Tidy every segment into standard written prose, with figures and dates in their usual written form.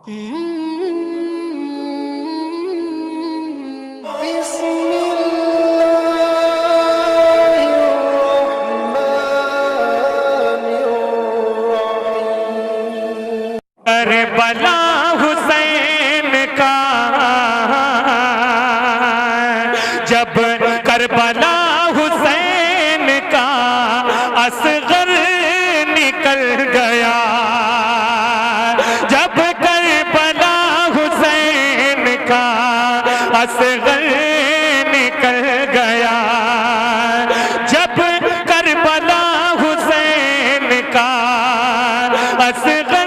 Karbala Hussain का जब Karbala Hussain का असगर निकल गया, जब करबला हुसैन का असगर निकल गया, जब करबला हुसैन का असगर।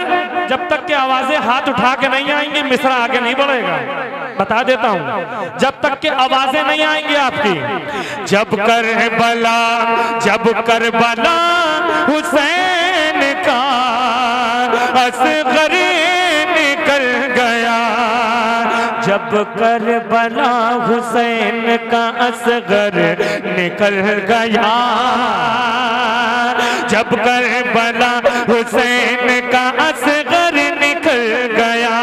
जब तक के आवाजें हाथ उठा के नहीं आएंगी मिसरा आगे नहीं बढ़ेगा, बता देता हूं। जब तक के आवाजें नहीं आएंगी आपकी, जब करबला हुसैन का असगर निकल गया, जब करबला हुसैन का असगर निकल गया, जब करबला हुसैन का असगर निकल गया,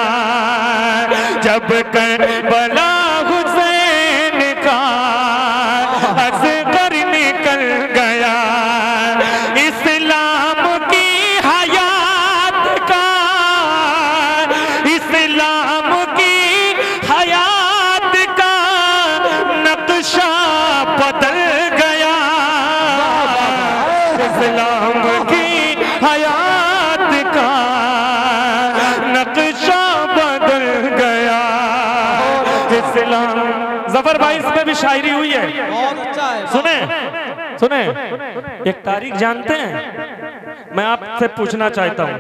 जब करबला हुसैन का असगर निकल गया, इस्लाम की हयात का, इस्लाम की हयात का नक्शा बदल गया, इस्लाम की हयात का नक्शा बदल गया, इस्लाम। जफर भाई इसमें भी शायरी हुई है, सुने सुने। एक तारीख जानते हैं, मैं आपसे पूछना चाहता हूं,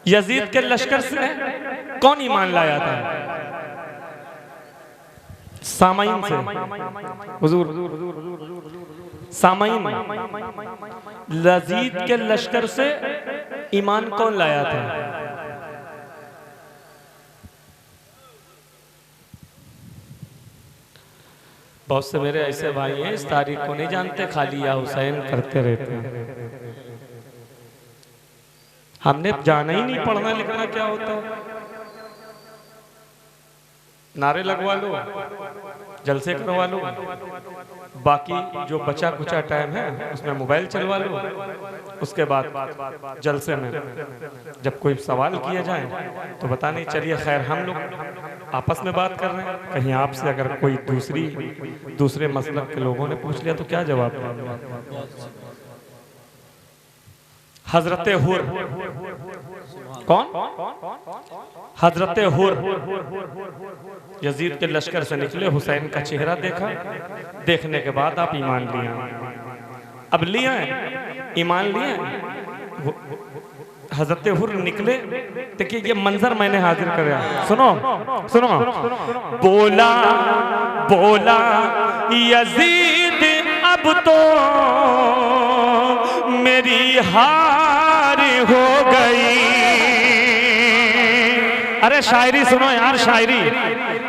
यजीद के लश्कर से कौन ईमान लाया था? सामाइन से, हुजूर सामाइन, यजीद के लश्कर से ईमान कौन लाया था? बहुत से मेरे ऐसे भाई हैं इस तारीख को नहीं जानते, खाली या हुसैन करते रहते हैं। हमने जाना ही नहीं पढ़ना लिखना क्या होता है। नारे लगवा लो, जलसे करवा लो, बाकी जो बचा कुचा टाइम है उसमें मोबाइल चलवा लो, उसके बाद जलसे में जब कोई सवाल किया जाए तो बता नहीं, चलिए खैर हम लोग आपस में बात कर रहे हैं, कहीं आपसे अगर कोई दूसरे मसलक के लोगों ने पूछ लिया तो क्या जवाब दें? हजरत हुर, कौन? हजरत हुर यजीद के लश्कर से निकले, हुसैन का चेहरा देखा, देखने के बाद आप ईमान लिया। अब लिया ईमान लिया, हजरत हुर निकले, देखिए ये मंजर मैंने हाजिर कराया, सुनो सुनो। बोला बोला यजीद अब तो मेरी हार हो गई। अरे शायरी सुनो यार, शायरी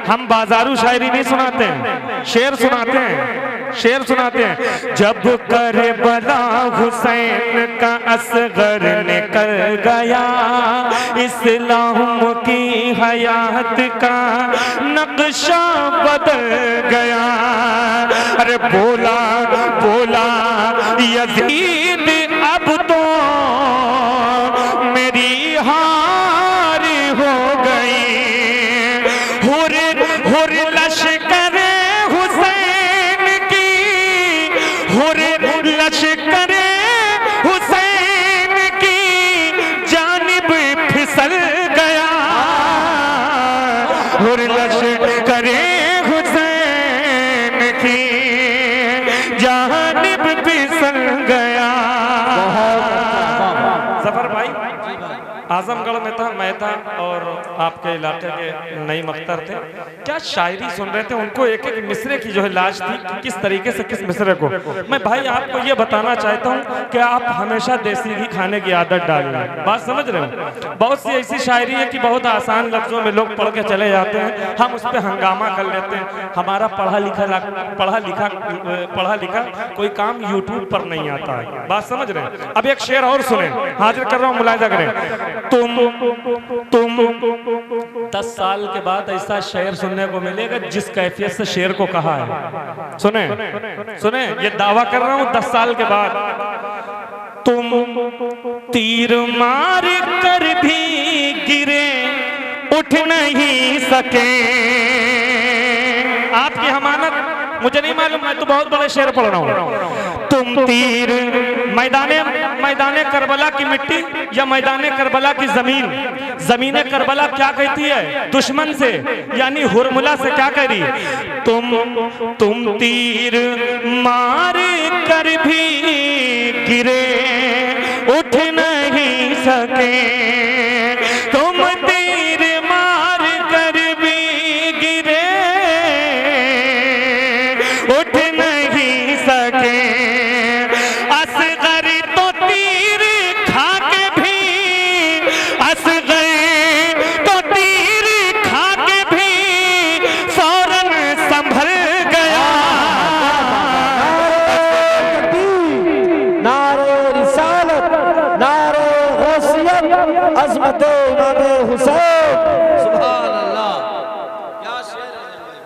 हम बाजारू शायरी नहीं सुनाते हैं, शेर सुनाते हैं, शेर सुनाते हैं। जब करबला हुसैन का असगर निकल गया, इस्लाम की हयात का नक्शा बदल गया। अरे बोला बोला यजीद अब तो मेरी हार हो गई। हुर हुर लश्कर हुसैन की, हुर लश्कर हुसैन की जानिब फिसल गया। हुर लश्कर हुसैन की जानिब फिसल गया। जफर भाई आजमगढ़ में था, मैं था और आपके इलाके के नई मख्तर थे, क्या शायरी सुन रहे थे। उनको एक एक मिसरे की जो है लाज थी कि किस तरीके से किस मिसरे को। मैं भाई आपको ये बताना चाहता हूँ कि आप हमेशा देसी घी खाने की आदत डालें, बात समझ रहे हो। बहुत सी ऐसी शायरी है कि बहुत आसान लफ्जों में लोग पढ़ के चले जाते हैं, हम उस पर हंगामा कर लेते हैं। हमारा पढ़ा लिखा कोई काम यूट्यूब पर नहीं आता है, बात समझ रहे हैं। अब एक शेर और सुने, हाजिर कर रहा हूँ, मुलाहिजा करें। तुम 10 साल के बाद ऐसा शेर सुनने को मिलेगा जिस कैफियत से शेर को कहा है। सुने सुने, ये दावा कर रहा हूं 10 साल के बाद। तुम तीर मार कर भी गिरे उठ नहीं सके। आपकी हमानत मुझे नहीं मालूम, मैं तो बहुत बड़े शेर पढ़ रहा हूं। तुम तीर मैदाने करबला की मिट्टी या मैदाने करबला की जमीन, जमीने करबला क्या कहती है दुश्मन से, यानी हुरमुला से क्या कह रही, तुम तीर मार कर भी गिरे उठ नहीं सके। तुम तीर मार कर भी गिरे उठ नहीं सके। असगर तो तीर खा के भी, असगर तो तीर खा के भी फौरन संभल गया। नारे रिसालत, नारे गौसियत, अज़मत इमाम हुसैन। सुभान अल्लाह, क्या शेर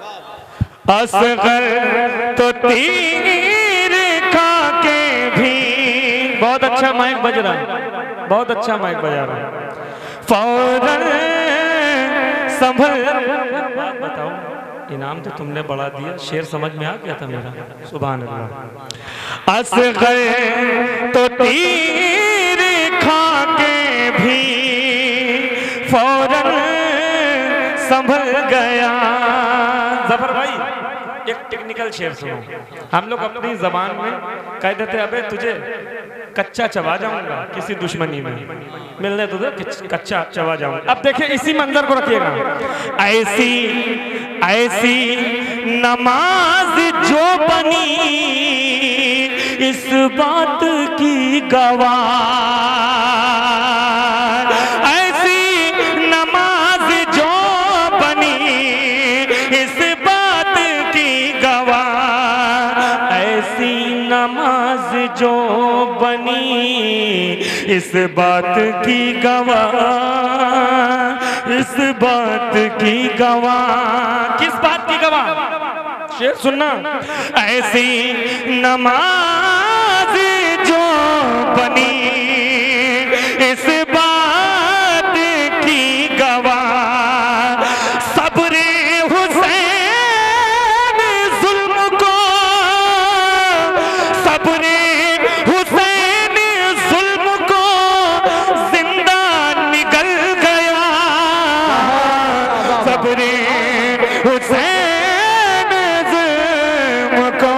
है। असगर तो तीर खा के भी, बहुत अच्छा माइक बज रहा है, बहुत अच्छा माइक बजा रहा है, फौरन संभल। बात बताओ, इनाम तो तुमने बढ़ा दिया, शेर समझ में आ गया था मेरा। सुभान अल्लाह। असगर तो तीर खा के भी फौरन संभल गया। जफर भाई एक टेक्निकल शेर सुनो। हम लोग अपनी जबान में कह देते अबे तुझे कच्चा चबा जाऊंगा किसी दुश्मनी में, मिलने तुझे कच्चा चबा जाऊंगा। अब देखिए इसी मंजर को रखिएगा। ऐसी ऐसी नमाज जो बनी इस बात की गवाह, ऐसी नमाज जो बनी इस बात की गवाह, ऐसी नमाज जो बनी इस बात की गवाह, इस बात की गवाह। किस बात की गवाह? शेर सुनना। ऐसी नमाज जो बनी इस बात की गवाह, सब्र हुसैन जुल्म को, सब्र हुसैन जुल्म को जिंदा निगल गया। सब्र हुसैन जुल्म को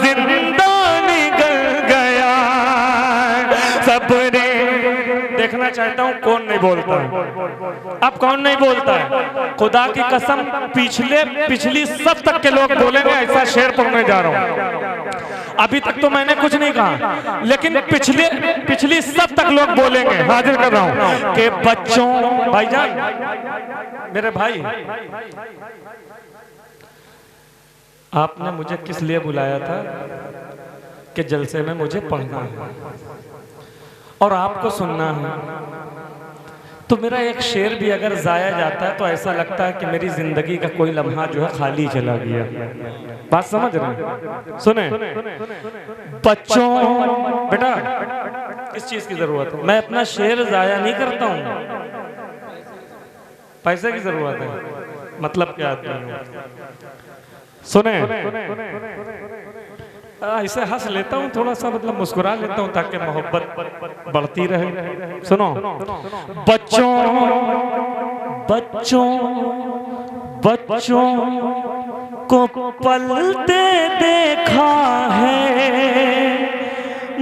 जिंदा निगल गया। सब्र, देखना चाहता हूं कौन नहीं बोलता है। अब कौन नहीं बोलता है? खुदा की कसम पिछली सब तक के लोग बोलेंगे ऐसा शेर पढ़ने जा रहा हूं। अभी तक तो मैंने कुछ नहीं कहा, लेकिन पिछली सब तक लोग बोलेंगे। हाजिर कर रहा हूं कि बच्चों, भाईजान मेरे भाई, आपने मुझे किस लिए बुलाया था कि जलसे में मुझे पढ़ना है और आपको सुनना है। तो मेरा एक शेर भी अगर जाया जाता है तो ऐसा लगता है कि मेरी जिंदगी का कोई लम्हा जो है खाली चला गया। बात समझ रहे हैं? सुने बच्चों, बेटा किस चीज की जरूरत है? मैं अपना शेर जाया नहीं करता हूं, पैसे की जरूरत है। मतलब क्या आता है? सुने ऐसे हंस लेता हूँ थोड़ा सा, मतलब मुस्कुरा लेता हूँ ताकि मोहब्बत बढ़ती रहे। सुनो बच्चों, बच्चों बच्चों को पलते देखा है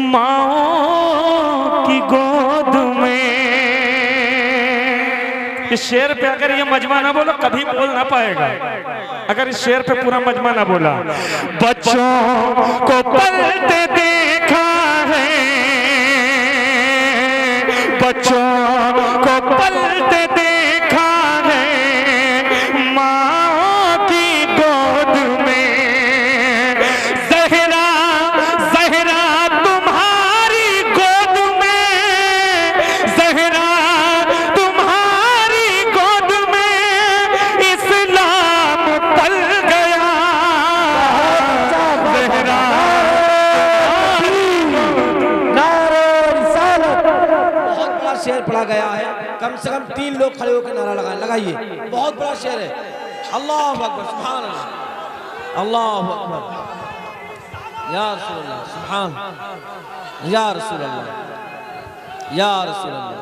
माओ की गोद में। इस शेर पे अगर ये मजमा ना बोलो कभी बोल ना पाएगा। अगर इस शेर पे पूरा मजमा ना बोला, बच्चों को पलते देखा है, बच्चों को पलते देखा है माँ की गोद में। ज़हरा ज़हरा तुम्हारी गोद में, ज़हरा गया है, कम से कम 3 लोग खड़े होकर नारा लगाइए। बहुत बड़ा शेर है। अल्लाहु अकबर, सुभान अल्लाह, अल्लाहु अकबर, या रसूल अल्लाह, सुभान, या रसूल अल्लाह, या रसूल अल्लाह,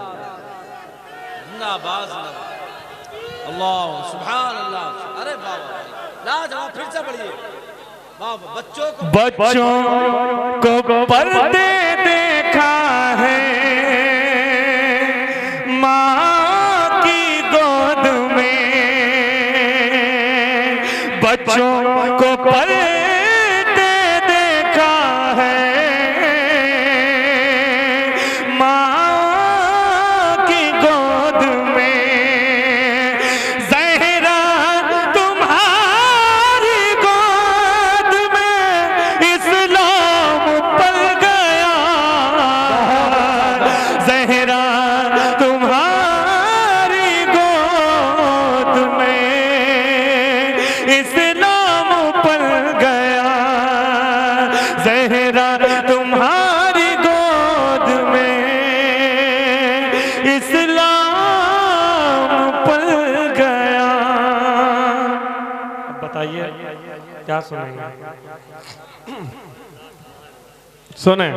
जिंदाबाद, अल्लाह, सुभान अल्लाह। अरे बाबा लाजवाब, फिर से पढ़िए। बच्चों को पर्दे देखा है माँ की गोद में, बच्चों को पर्दे देखा है माँ की गोद में, ज़हरा तुम्हारी गोद में इस्लाम पल गया, ज़हरा तुम्हारी गोद में इस्लाम पल गया, ज़हरा तुम्हारी गोद में इस्लाम पल गया। अब बताइए क्या सुनेंगे? सुने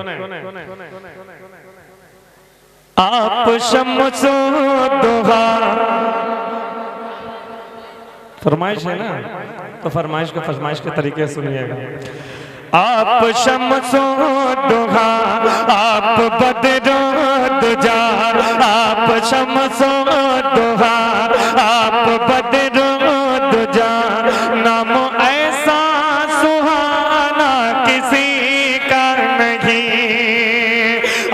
आप शम्सो दुहा, फरमाइश है ना, तो फरमाइश के तरीके से सुनिएगा। आप शम्सो दुहा, आप बदरो दुजा, आप शम्सो दुहा, आप बदरो दुजा, नाम ऐसा सुहाना किसी का नहीं।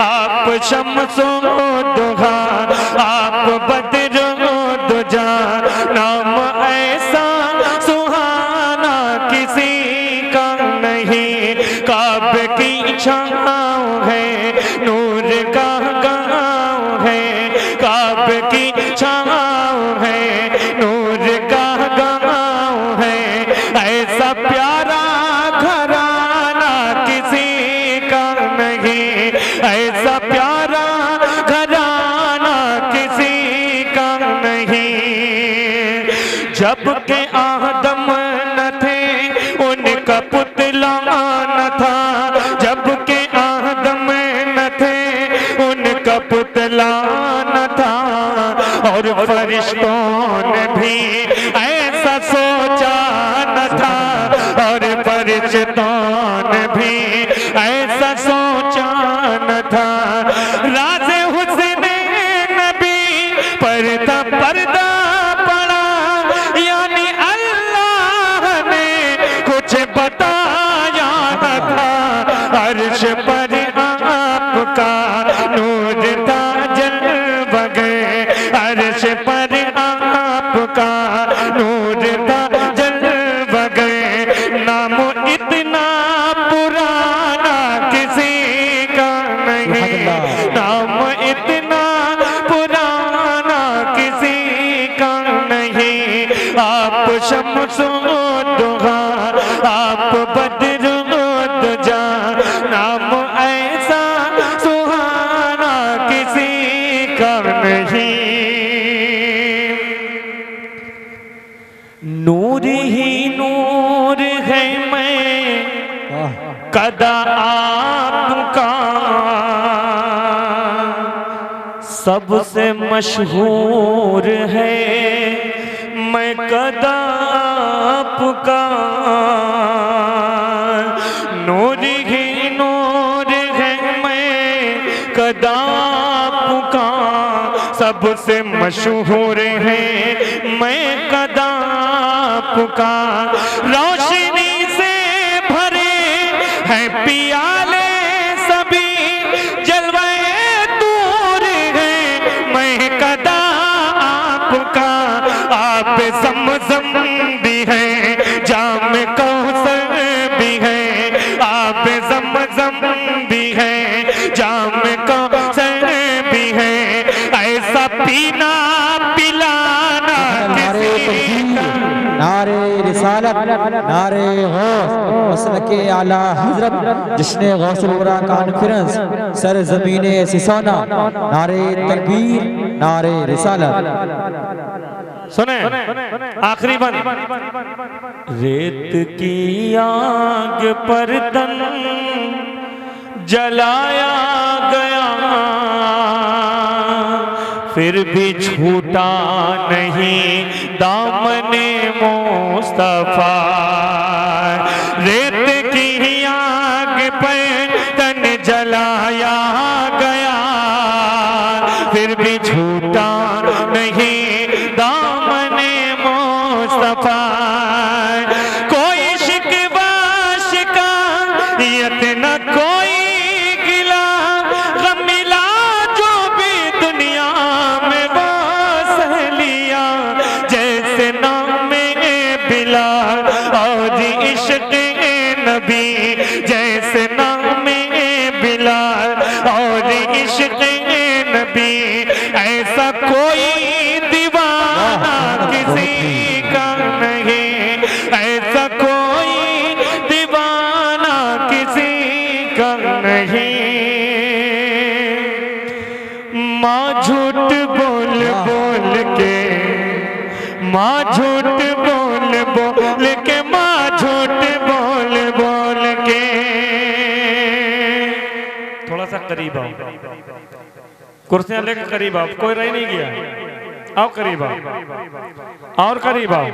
आप शम्सो दुहा, आप बदरो दुजा, नाम ऐसा सुहाना किसी का नहीं। काबे की छाँव है, नूर का गाँव है, काबे की छाँव है, नूर का गाँव है, ऐसा प्यारा घराना किसी का नहीं, ऐसा प्यारा घराना किसी का नहीं। जब के आदम न थे उनका पुतला न था, जब के आदम न थे उनका पुतला न था, और फरिश्तों ने भी ऐसा सोचा न था, और फरिश्तों ने भी ऐसा सोचा न था। राज़े हुस्न नबी पर था पर्दा पड़ा, यानी अल्लाह ने कुछ बताया न था। अर्श पर आपका नूर था जलवा गए, अर्श पर आपका नूर था जलवा गए, नाम इतना पुराना किसी का नहीं, नाम इतना पुराना किसी का नहीं। आप शम्सो दुहा, आप बदरो दुजा, नाम ऐसा सुहाना किसी का नहीं। नूर ही नूर है मैं कदा आपका, सबसे मशहूर है मैं कदा आपका। नूर ही नूर है मैं कदा आपका, सबसे मशहूर है मैं कदा आपका। रोशनी से भरे हैं पियाले सभी, जलवे दूर है मैं कदा आपका। आप ज़मज़म भी है, जाम कौसर भी है, आप ज़मज़म भी है, जाम कौसर भी है, ऐसा पीना पिलाना किसी का। नारे रिसालत, नारे गौस मसलके आला हजरत, जश्न गौसुल वरा कॉन्फ्रेंस सर ज़मीने सिसोना, नारे तकबीर, नारे रिसालत। सुने आखिरी बन। रेत की आग पर तन जलाया गया, फिर भी छूटा नहीं दामने मुस्तफा। रेत की आग पर तन जलाया गया, फिर भी छूटा नहीं दामने मुस्तफा। कोई शिकवा शिकायत न कोई गिला, गम मिला जो भी दुनिया में वो सह लिया। जैसे नाम बिलाल और इश्क नबी, जैसे नाम बिलाल और इश्क नबी, ऐसा कोई दीवाना किसी का नहीं, ऐसा कोई दीवाना किसी का नहीं। माँ झूठ बोल बोल के, माँ झूठ बोल बोल के, माँ झूठ बोल बोल के। थोड़ा सा करीब आओ, कुर्सियां लेकर करीब आओ, कोई रह नहीं गया। आओ करीब आओ, और करीब आओ।